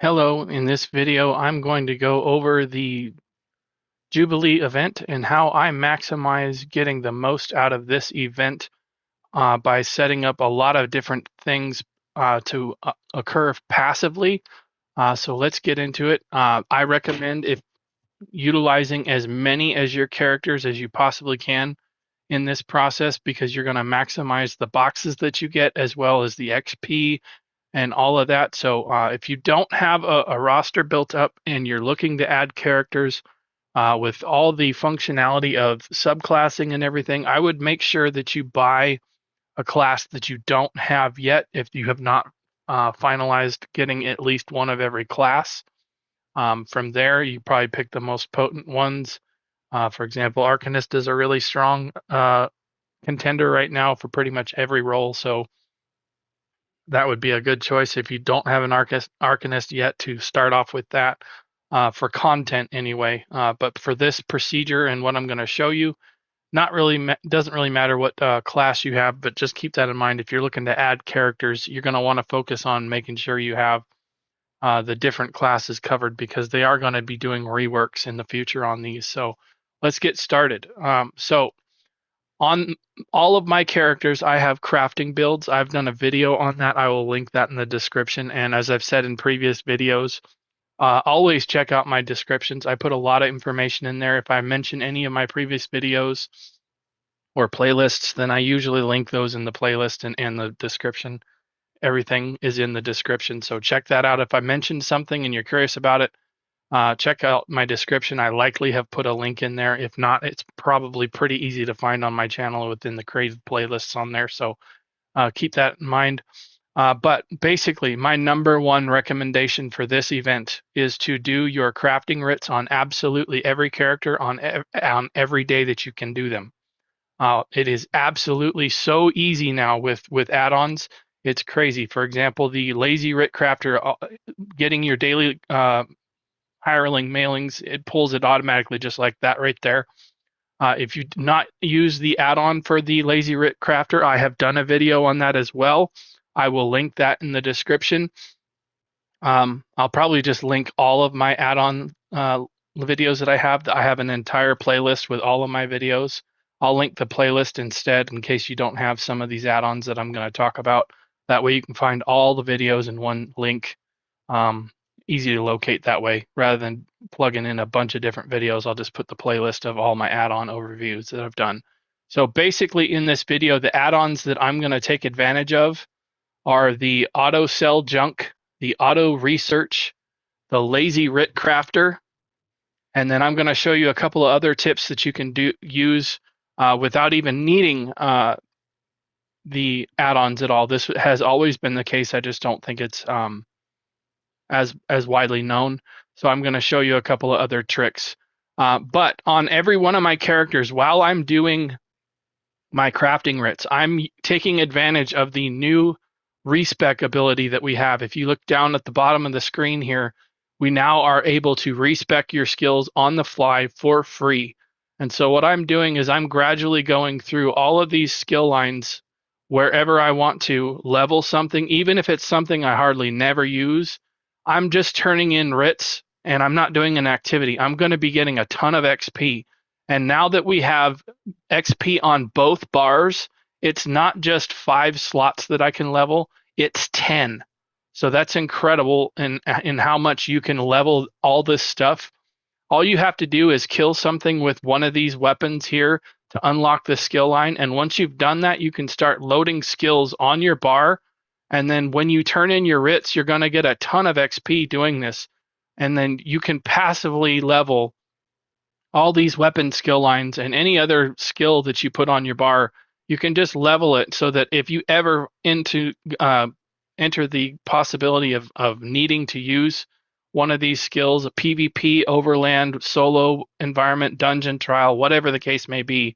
Hello, in this video I'm going to go over the Jubilee event and how I maximize getting the most out of this event by setting up a lot of different things to occur passively. So let's get into it. I recommend if utilizing as many as your characters as you possibly can in this process because you're going to maximize the boxes that you get as well as the XP and all of that. So if you don't have a roster built up and you're looking to add characters with all the functionality of subclassing and everything, I would make sure that you buy a class that you don't have yet if you have not finalized getting at least one of every class. From there, you probably pick the most potent ones. For example, Arcanist is a really strong contender right now for pretty much every role. So that would be a good choice if you don't have an Arcanist yet to start off with that for content anyway. But for this procedure and what I'm going to show you, not really doesn't really matter what class you have, but just keep that in mind. If you're looking to add characters, you're going to want to focus on making sure you have the different classes covered because they are going to be doing reworks in the future on these. So let's get started. So on all of my characters, I have crafting builds. I've done a video on that. I will link that in the description. And as I've said in previous videos, always check out my descriptions. I put a lot of information in there. If I mention any of my previous videos or playlists, then I usually link those in the playlist and the description. Everything is in the description. So check that out. If I mentioned something and you're curious about it, check out my description. I likely have put a link in there. If not, it's probably pretty easy to find on my channel within the created playlists on there. So keep that in mind. But basically, my number one recommendation for this event is to do your crafting writs on absolutely every character on every day that you can do them. It is absolutely so easy now with add-ons. It's crazy. For example, the lazy writ crafter, getting your daily hireling mailings, it pulls it automatically just like that right there. If you do not use the add-on for the Lazy Writ Crafter, I have done a video on that as well. I will link that in the description. I'll probably just link all of my add-on videos that I have. I have an entire playlist with all of my videos. I'll link the playlist instead in case you don't have some of these add-ons that I'm going to talk about. That way you can find all the videos in one link. Easy to locate that way rather than plugging in a bunch of different videos. I'll just put the playlist of all my add-on overviews that I've done. So basically in this video, the add-ons that I'm going to take advantage of are the auto sell junk, the auto research, the lazy writ crafter, and then I'm going to show you a couple of other tips that you can use without even needing the add-ons at all. This has always been the case. I just don't think it's as widely known. So I'm going to show you a couple of other tricks. But on every one of my characters, while I'm doing my crafting writs, I'm taking advantage of the new respec ability that we have. If you look down at the bottom of the screen here, we now are able to respec your skills on the fly for free. And so what I'm doing is I'm gradually going through all of these skill lines wherever I want to level something, even if it's something I hardly never use. I'm just turning in writs and I'm not doing an activity. I'm going to be getting a ton of XP. And now that we have XP on both bars, it's not just 5 slots that I can level, it's 10. So that's incredible in how much you can level all this stuff. All you have to do is kill something with one of these weapons here to unlock the skill line. And once you've done that, you can start loading skills on your bar. And then when you turn in your writs, you're going to get a ton of XP doing this. And then you can passively level all these weapon skill lines and any other skill that you put on your bar. You can just level it so that if you ever enter the possibility of needing to use one of these skills, a PvP, overland, solo environment, dungeon trial, whatever the case may be,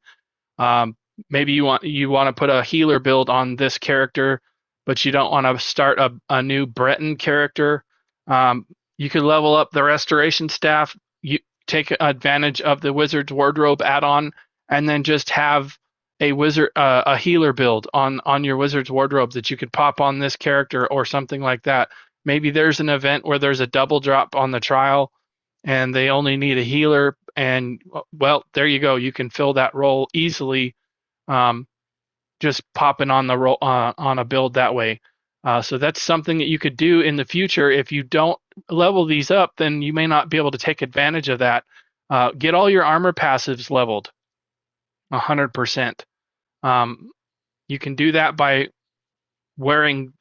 maybe you want to put a healer build on this character, but you don't want to start a new Breton character. You could level up the restoration staff. You take advantage of the wizard's wardrobe add-on, and then just have a healer build on your wizard's wardrobe that you could pop on this character or something like that. maybe there's an event where there's a double drop on the trial and they only need a healer, and well, there you go. You can fill that role easily, just popping on the roll on a build that way. So that's something that you could do in the future. If you don't level these up, then you may not be able to take advantage of that. Get all your armor passives leveled 100%. You can do that by wearing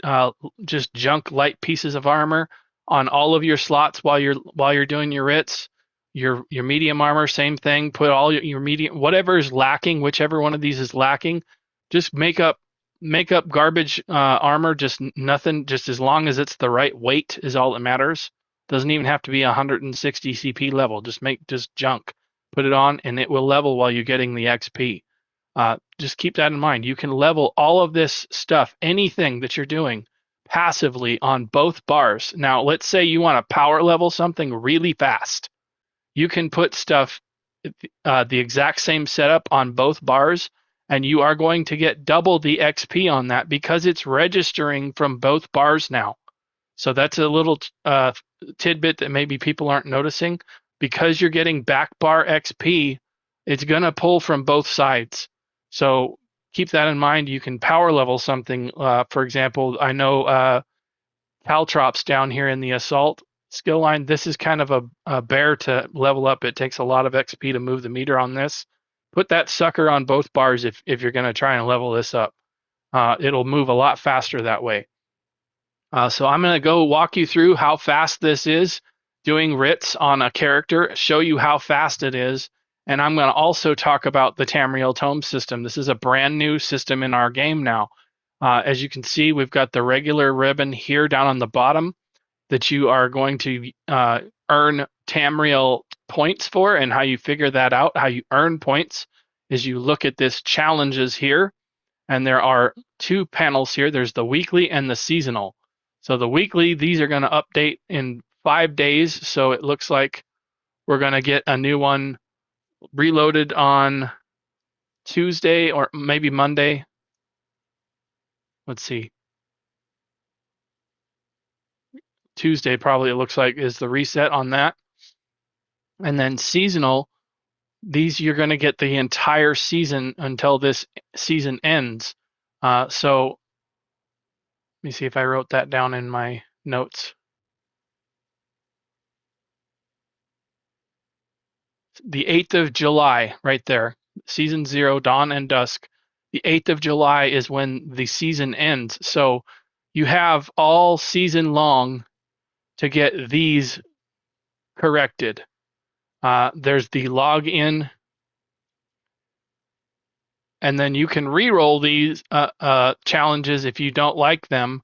just junk light pieces of armor on all of your slots while you're doing your writs. Your medium armor, same thing. Put all your medium, whatever is lacking, whichever one of these is lacking, just make up garbage armor. Just nothing. Just as long as it's the right weight is all that matters. Doesn't even have to be 160 CP level. Just make just junk. Put it on, and it will level while you're getting the XP. Just keep that in mind. You can level all of this stuff, anything that you're doing, passively on both bars. Now, let's say you want to power level something really fast. You can put stuff, the exact same setup on both bars, and you are going to get double the XP on that because it's registering from both bars now. So that's a little tidbit that maybe people aren't noticing. Because you're getting back bar XP, it's going to pull from both sides. So keep that in mind. You can power level something. For example, I know Caltrops down here in the Assault skill line. This is kind of a bear to level up. It takes a lot of XP to move the meter on this. Put that sucker on both bars if you're going to try and level this up. It'll move a lot faster that way. So I'm going to go walk you through how fast this is doing writs on a character, show you how fast it is, and I'm going to also talk about the Tamriel Tomes system. This is a brand new system in our game now. As you can see, we've got the regular ribbon here down on the bottom that you are going to earn Tamriel points for, and how you figure that out, how you earn points, is you look at this challenges here, and there are two panels here. There's the weekly and the seasonal. So the weekly, these are going to update in 5 days. So it looks like we're going to get a new one reloaded on Tuesday or maybe Monday. Let's see. Tuesday probably, it looks like, is the reset on that. And then seasonal, these you're going to get the entire season until this season ends. So let me see if I wrote that down in my notes. The 8th of July, right there, season 0, Dawn and Dusk. The 8th of July is when the season ends. So you have all season long to get these corrected. There's the login, and then you can reroll these challenges if you don't like them,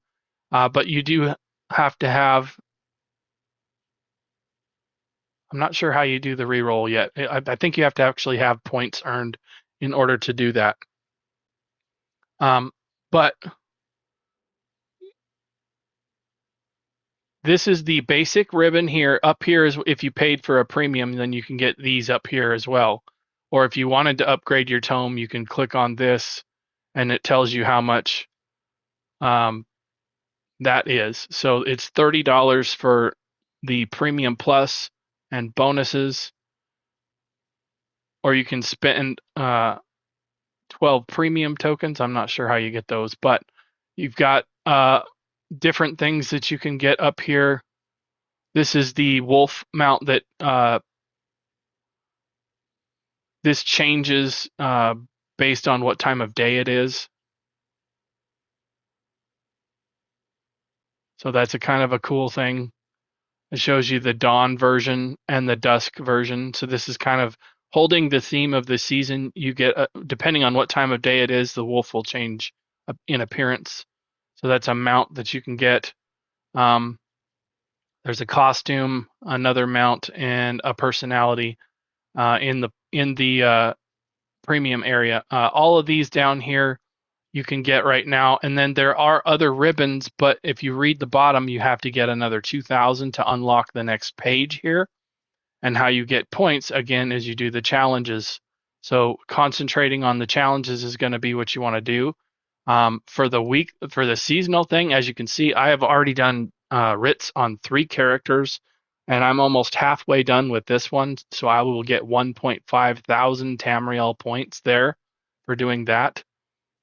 but you do have to have. I'm not sure how you do the reroll yet. I think you have to actually have points earned in order to do that. But this is the basic ribbon here. Up here is if you paid for a premium, then you can get these up here as well. Or if you wanted to upgrade your tome, you can click on this and it tells you how much that is. So it's $30 for the premium plus and bonuses, or you can spend 12 premium tokens. I'm not sure how you get those, but you've got different things that you can get up here. This is the wolf mount that this changes based on what time of day it is. So that's a kind of a cool thing. It shows you the dawn version and the dusk version. So this is kind of holding the theme of the season. You get, depending on what time of day it is, the wolf will change in appearance. So that's a mount that you can get. There's a costume, another mount, and a personality in the premium area. All of these down here you can get right now, and then there are other ribbons, but if you read the bottom, you have to get another 2,000 to unlock the next page here. And how you get points, again, is you do the challenges. So concentrating on the challenges is going to be what you want to do. For the seasonal thing, as you can see, I have already done writs on 3 characters, and I'm almost halfway done with this one, so I will get 1.5 thousand Tamriel points there for doing that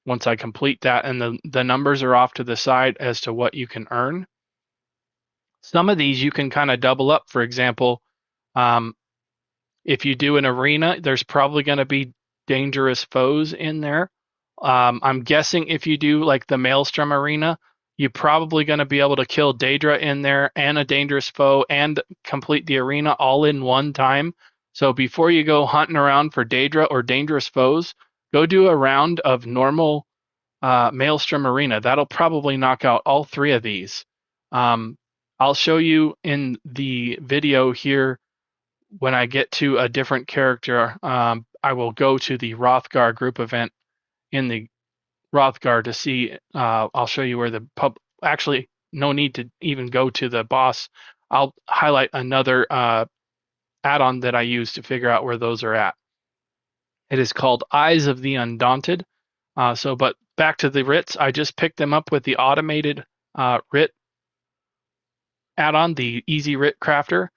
once I complete that, and the numbers are off to the side as to what you can earn. Some of these you can kind of double up. For example, if you do an arena, there's probably going to be dangerous foes in there. I'm guessing if you do like the Maelstrom arena, you're probably going to be able to kill Daedra in there and a dangerous foe and complete the arena all in one time. So before you go hunting around for Daedra or dangerous foes, go do a round of normal Maelstrom arena. That'll probably knock out all 3 of these. I'll show you in the video here when I get to a different character. I will go to the Hrothgar group event in the Hrothgar to see. I'll show you where the actually, no need to even go to the boss. I'll highlight another add-on that I use to figure out where those are at. It is called Eyes of the Undaunted. But back to the writs, I just picked them up with the automated writ add-on, the Easy Writ Crafter.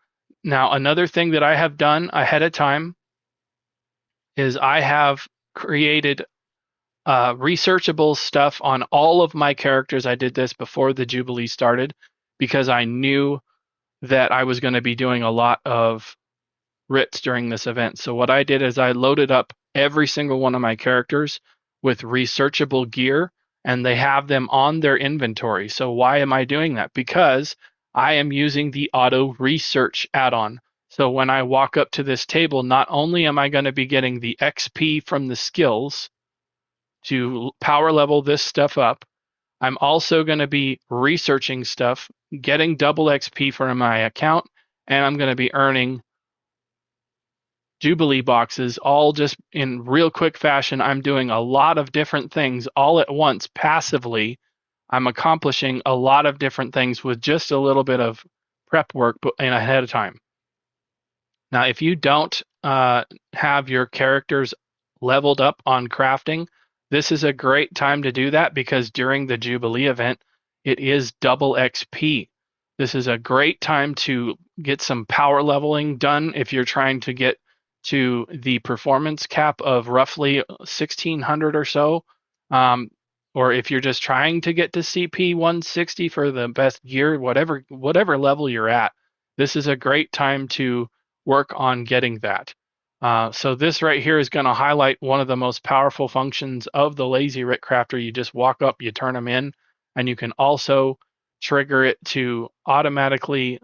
Now, another thing that I have done ahead of time is I have created researchable stuff on all of my characters. I did this before the Jubilee started because I knew that I was going to be doing a lot of writs during this event. So what I did is I loaded up every single one of my characters with researchable gear, and they have them on their inventory. So why am I doing that? Because I am using the auto research add-on. So when I walk up to this table, not only am I going to be getting the XP from the skills to power level this stuff up, I'm also going to be researching stuff, getting double XP from my account, and I'm going to be earning Jubilee boxes all just in real quick fashion. I'm doing a lot of different things all at once passively. I'm accomplishing a lot of different things with just a little bit of prep work and ahead of time. Now, if you don't have your characters leveled up on crafting, this is a great time to do that because during the Jubilee event, it is double XP. This is a great time to get some power leveling done if you're trying to get to the performance cap of roughly 1600 or so. Or if you're just trying to get to CP 160 for the best gear, whatever level you're at, this is a great time to work on getting that. So this right here is going to highlight one of the most powerful functions of the Lazy Writ Crafter. You just walk up, you turn them in, and you can also trigger it to automatically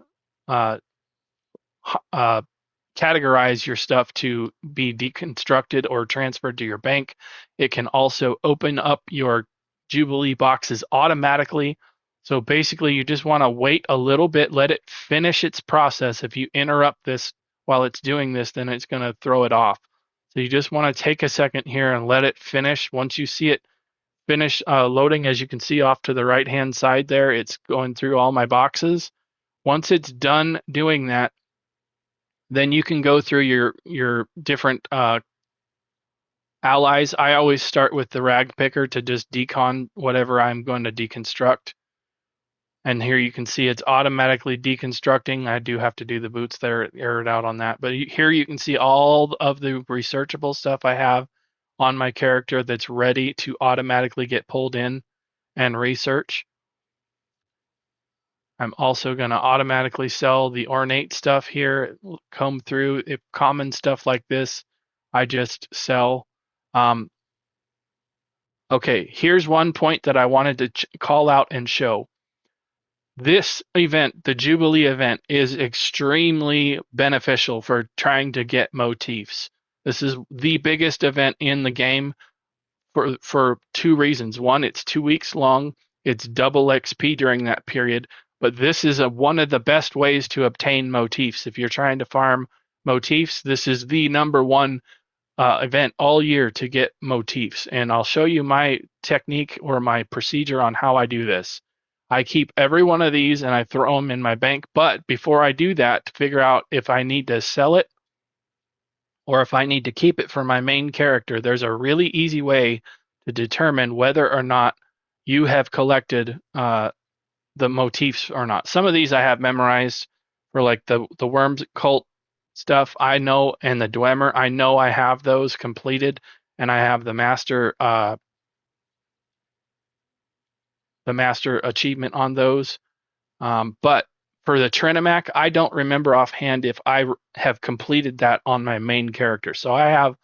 categorize your stuff to be deconstructed or transferred to your bank. It can also open up your Jubilee boxes automatically. So basically, you just want to wait a little bit, let it finish its process. If you interrupt this while it's doing this, then it's going to throw it off. So you just want to take a second here and let it finish. Once you see it finish loading, as you can see off to the right-hand side there, it's going through all my boxes. Once it's done doing that, then you can go through your different allies. I always start with the rag picker to just decon whatever I'm going to deconstruct. And here you can see it's automatically deconstructing. I do have to do the boots there, air it out on that. But here you can see all of the researchable stuff I have on my character that's ready to automatically get pulled in and research. I'm also going to automatically sell the ornate stuff here, comb through. If common stuff like this, I just sell. Okay, here's one point that I wanted to call out and show. This event, the Jubilee event, is extremely beneficial for trying to get motifs. This is the biggest event in the game for 2 reasons. One, it's 2 weeks long. It's double XP during that period. But this is one of the best ways to obtain motifs. If you're trying to farm motifs, this is the #1 event all year to get motifs. And I'll show you my technique or my procedure on how I do this. I keep every one of these and I throw them in my bank. But before I do that, to figure out if I need to sell it or if I need to keep it for my main character, there's a really easy way to determine whether or not you have collected the motifs or not. Some of these I have memorized for like the Worms cult stuff. I know, and the Dwemer, I know I have those completed, and I have the master achievement on those. But for the Trinimac, I don't remember offhand if I have completed that on my main character. So I have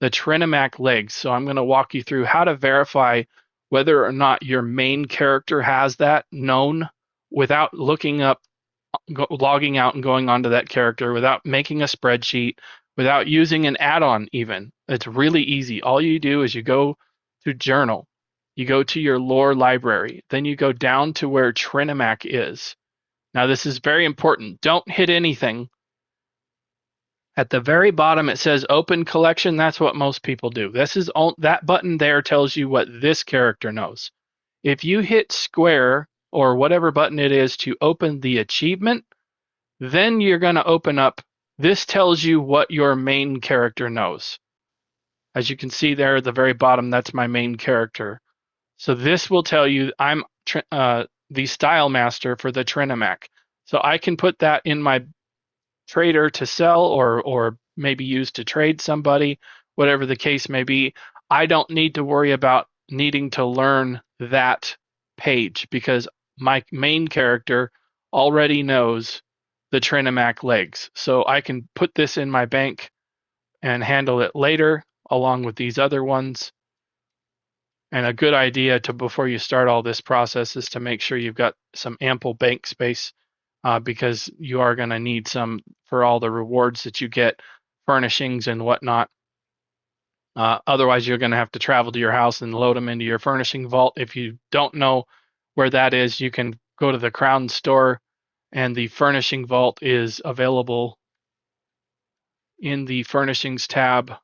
the Trinimac legs. So I'm going to walk you through how to verify whether or not your main character has that known without looking up, logging out and going onto that character, without making a spreadsheet, without using an add-on even. It's really easy. All you do is you go to Journal, you go to your lore library, then you go down to where Trinimac is. Now this is very important. Don't hit anything. At the very bottom it says open collection. That's what most people do. That button there tells you what this character knows. If you hit square or whatever button it is to open the achievement, then you're going to open up. This tells you what your main character knows. As you can see there at the very bottom, that's my main character. So this will tell you I'm the style master for the Trinimac. So I can put that in my trader to sell or maybe use to trade somebody, whatever the case may be. I don't need to worry about needing to learn that page because my main character already knows the Trinimac legs. So I can put this in my bank and handle it later along with these other ones. And a good idea to before you start all this process is to make sure you've got some ample bank space because you are going to need some for all the rewards that you get, furnishings and whatnot. Otherwise, you're going to have to travel to your house and load them into your furnishing vault. If you don't know where that is, you can go to the Crown store, and the furnishing vault is available in the furnishings tab.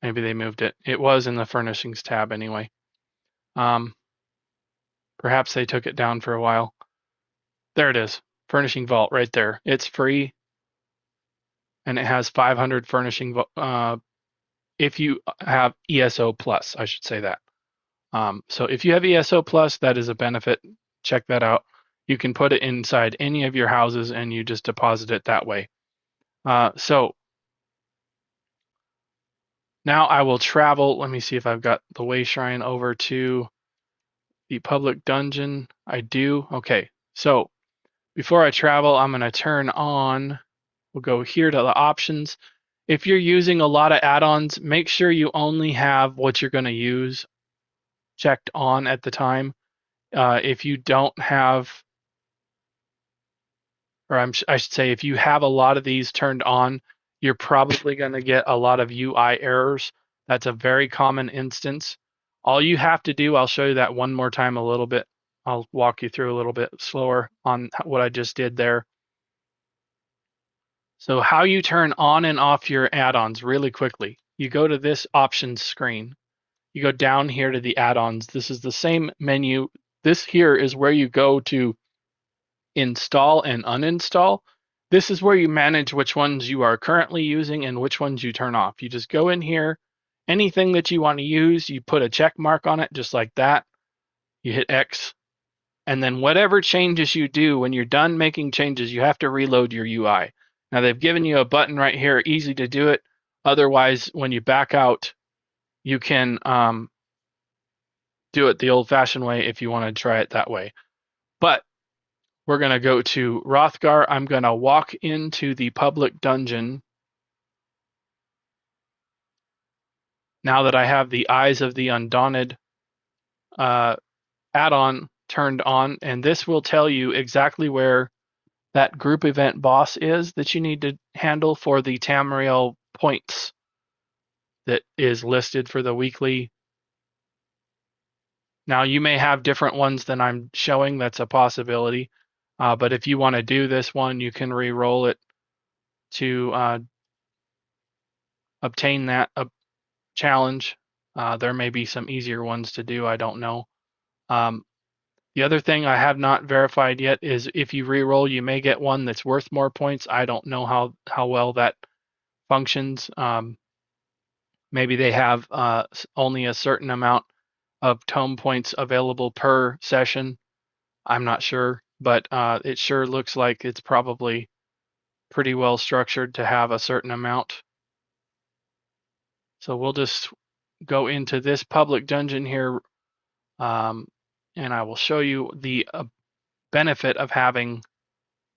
Maybe they moved it. It was in the furnishings tab anyway. Perhaps they took it down for a while. There it is. Furnishing vault right there. It's free and it has 500 furnishing if you have ESO plus, I should say that. So if you have ESO plus, that is a benefit. Check that out. You can put it inside any of your houses and you just deposit it that way. So now I will travel. Let me see if I've got the way shrine over to the public dungeon. I do. Okay. So before I travel, I'm going to turn on, we'll go here to the options. If you're using a lot of add-ons, make sure you only have what you're going to use checked on at the time. If you don't have, or I should say, if you have a lot of these turned on, you're probably going to get a lot of UI errors. That's a very common instance. All you have to do, I'll show you that one more time a little bit. I'll walk you through a little bit slower on what I just did there. So how you turn on and off your add-ons really quickly. You go to this options screen. You go down here to the add-ons. This is the same menu. This here is where you go to install and uninstall. This is where you manage which ones you are currently using and which ones you turn off. You just go in here, anything that you want to use, you put a check mark on it just like that. You hit X. And then whatever changes you do, when you're done making changes, you have to reload your UI. Now they've given you a button right here, easy to do it. Otherwise, when you back out, you can do it the old-fashioned way if you want to try it that way. But we're going to go to Hrothgar. I'm going to walk into the public dungeon now that I have the Eyes of the Undaunted add-on turned on, and this will tell you exactly where that group event boss is that you need to handle for the Tamriel points that is listed for the weekly. Now, you may have different ones than I'm showing. That's a possibility. But if you want to do this one, you can re-roll it to obtain that challenge. There may be some easier ones to do. I don't know. The other thing I have not verified yet is if you reroll, you may get one that's worth more points. I don't know how well that functions. Maybe they have only a certain amount of tome points available per session. I'm not sure, but it sure looks like it's probably pretty well structured to have a certain amount. So we'll just go into this public dungeon here, and I will show you the benefit of having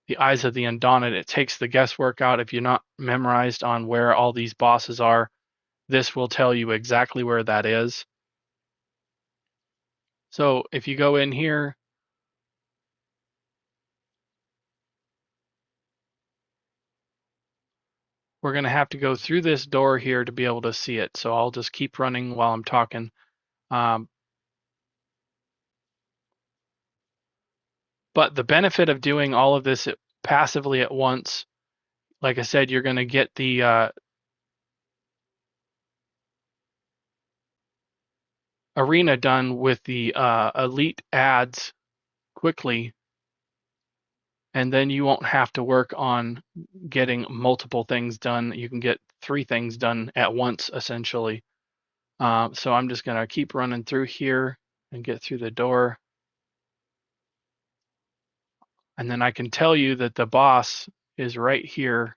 the Eyes of the Undaunted. It takes the guesswork out. If you're not memorized on where all these bosses are, this will tell you exactly where that is. So if you go in here, we're going to have to go through this door here to be able to see it. So I'll just keep running while I'm talking. But the benefit of doing all of this passively at once, like I said, you're going to get the arena done with the elite ads quickly, and then you won't have to work on getting multiple things done. You can get 3 things done at once, essentially. So I'm just going to keep running through here and get through the door. And then I can tell you that the boss is right here.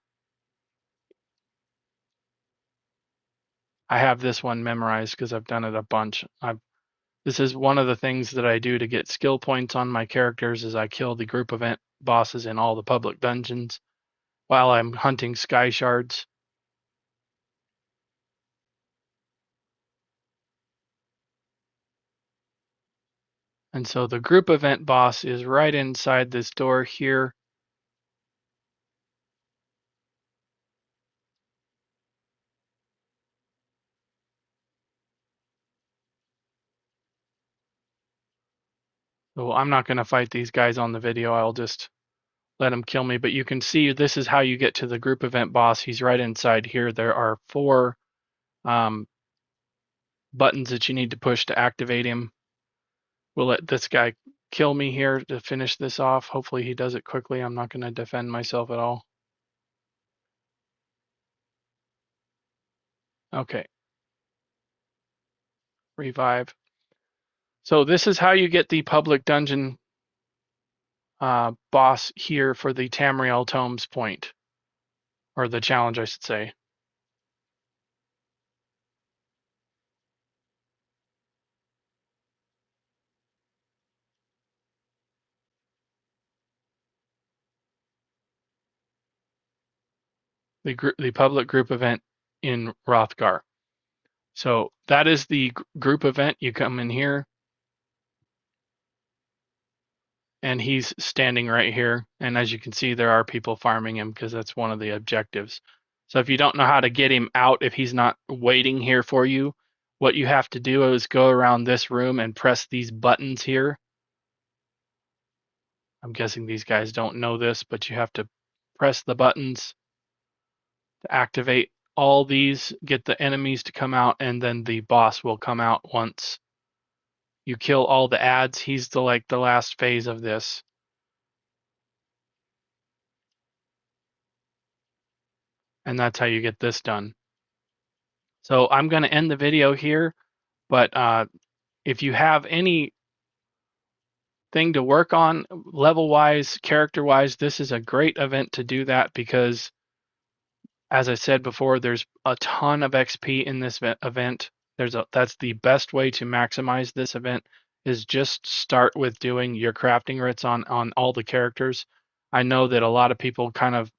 I have this one memorized because I've done it a bunch. This is one of the things that I do to get skill points on my characters is I kill the group event bosses in all the public dungeons while I'm hunting sky shards. And so the group event boss is right inside this door here. So I'm not going to fight these guys on the video. I'll just let them kill me. But you can see this is how you get to the group event boss. He's right inside here. There are 4 buttons that you need to push to activate him. We'll let this guy kill me here to finish this off. Hopefully he does it quickly. I'm not going to defend myself at all. Okay. Revive. So this is how you get the public dungeon boss here for the Tamriel Tomes point, or the challenge, I should say. The public group event in Hrothgar. So that is the group event. You come in here, and he's standing right here. And as you can see, there are people farming him because that's one of the objectives. So if you don't know how to get him out, if he's not waiting here for you, what you have to do is go around this room and press these buttons here. I'm guessing these guys don't know this, but you have to press the buttons to activate all these, get the enemies to come out, and then the boss will come out once you kill all the ads. He's the last phase of this. And that's how you get this done. So I'm going to end the video here, but if you have any thing to work on level-wise, character-wise, this is a great event to do that because, as I said before, there's a ton of XP in this event. That's the best way to maximize this event is just start with doing your crafting writs on all the characters. I know that a lot of people kind of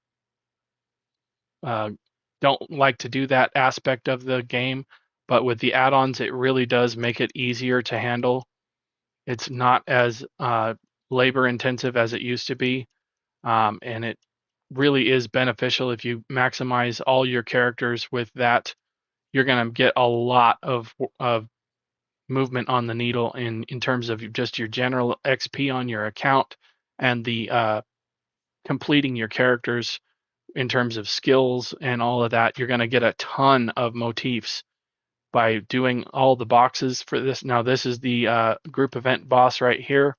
don't like to do that aspect of the game, but with the add-ons, it really does make it easier to handle. It's not as labor intensive as it used to be, and it really is beneficial if you maximize all your characters with that. You're going to get a lot of movement on the needle in terms of just your general XP on your account and the completing your characters in terms of skills and all of that. You're going to get a ton of motifs by doing all the boxes for this. Now this is the group event boss right here.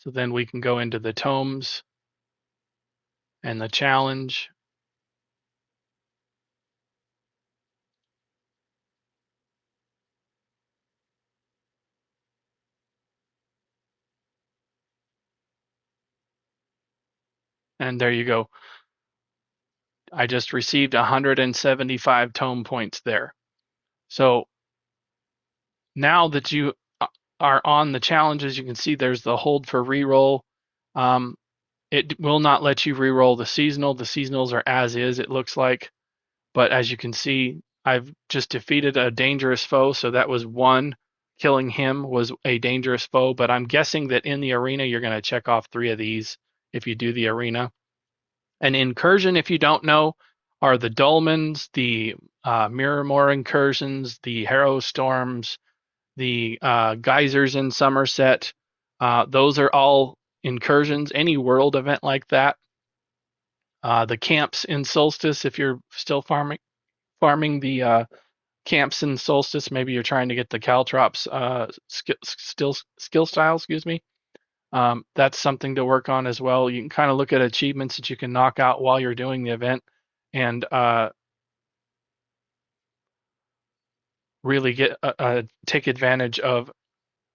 So then we can go into the tomes and the challenge. And there you go. I just received 175 tome points there. So now that you are on the challenges, you can see there's the hold for reroll. It will not let you reroll the seasonal. The seasonals are as is, it looks like. But as you can see, I've just defeated a dangerous foe. So that was one. Killing him was a dangerous foe. But I'm guessing that in the arena, you're going to check off 3 of these if you do the arena. An incursion, if you don't know, are the dolmens, the Mirrormore incursions, the Harrow storms, the geysers in Somerset. Those are all incursions. Any world event like that. The camps in Solstice, if you're still farming the camps in Solstice, maybe you're trying to get the Caltrops skill style, excuse me. That's something to work on as well. You can kind of look at achievements that you can knock out while you're doing the event and really get take advantage of.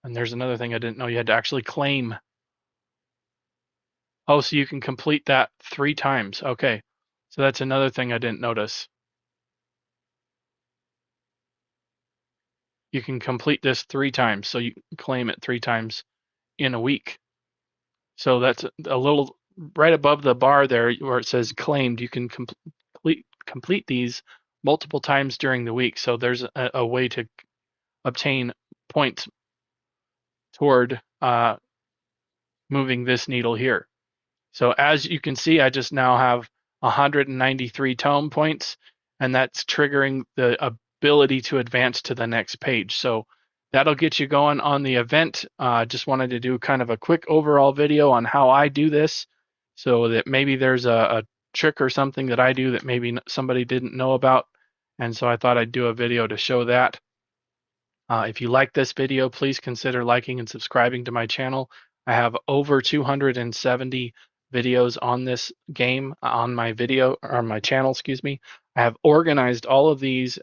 And there's another thing I didn't know, you had to actually claim. Oh, so you can complete that 3 times. Okay. So that's another thing I didn't notice. You can complete this 3 times. So you claim it 3 times in a week. So that's a little right above the bar there where it says claimed. You can complete these multiple times during the week. So there's a way to obtain points toward moving this needle here. So as you can see, I just now have 193 tome points, and that's triggering the ability to advance to the next page. So that'll get you going on the event. Just wanted to do kind of a quick overall video on how I do this, so that maybe there's a trick or something that I do that maybe somebody didn't know about. And so I thought I'd do a video to show that. If you like this video, please consider liking and subscribing to my channel. I have over 270 videos on this game on my channel, excuse me. I have organized all of these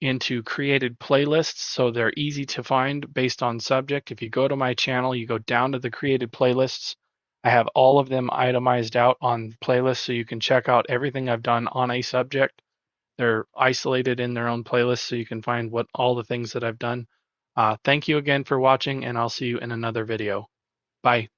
into created playlists, so they're easy to find based on subject. If you go to my channel, you go down to the created playlists. I have all of them itemized out on playlists, so you can check out everything I've done on a subject. They're isolated in their own playlist, so you can find all the things that I've done. Thank you again for watching, and I'll see you in another video. Bye.